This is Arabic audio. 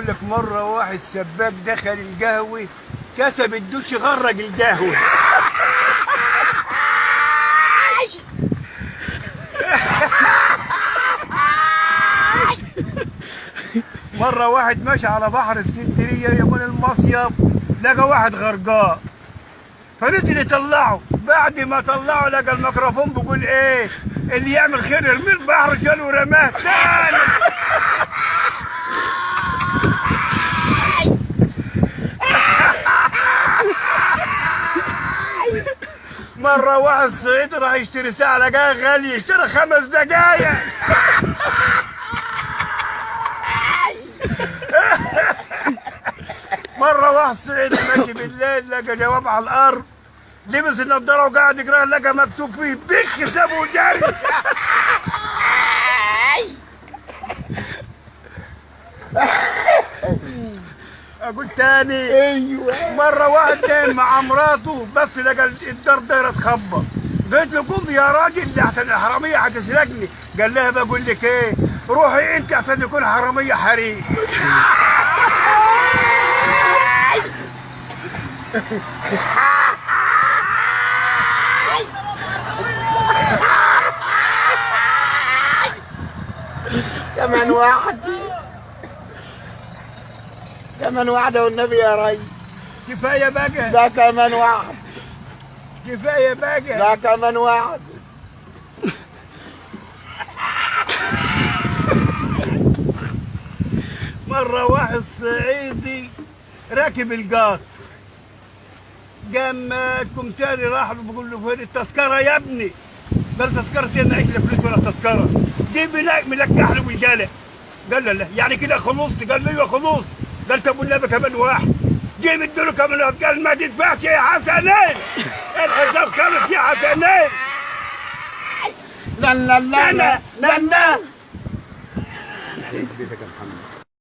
بقول لك مرة واحد سباك دخل القهوة كسب الدش غرق القهوة. مرة واحد ماشي على بحر اسكندرية يوم المصيف لقى واحد غرقان فنزل يطلعه. بعد ما طلعه لقى الميكروفون بيقول ايه اللي يعمل خير يرميه البحر شاله ورماه تاني. مرة واحد صعيدي راح يشتري ساعة لقاها غالية اشترى 5 دقايق. مرة واحد صعيدي ماشي بالليل لقى جواب على الأرض لبس النضارة وقاعد يقرأ لقى مكتوب فيه بخ سابه وجري. أقول تاني ايوه مرة واحد نايم مع مراته بس لقى الدار دايرة تخبط. قلت له قوم يا راجل احسن الحرامية هتسرقني. قال لها بقول لك ايه روحي انت احسن يكون حرامية حريق. كمان واحد كمان واحدة والنبي يا ري. كفاية بقى ده كمان واحد كفاية بقى. ده كمان واحد. مرة واحد صعيدي راكب القطر قام الكمثاري راح له بيقول له فين التذكرة يا ابني؟ قال تذكرتي معيش لا فلوس ولا تذكرة. دي ملقح له بالقلم. قال له لا يعني كده خلصت؟ قال له ايوه خلصت. قال طب والنبي كمان واحد. جه مديله كمان واحد قال ما تدفعش يا حسنين الحساب خلص يا حسنين. لا لا لا لا لا لا. بيتك يا محمد.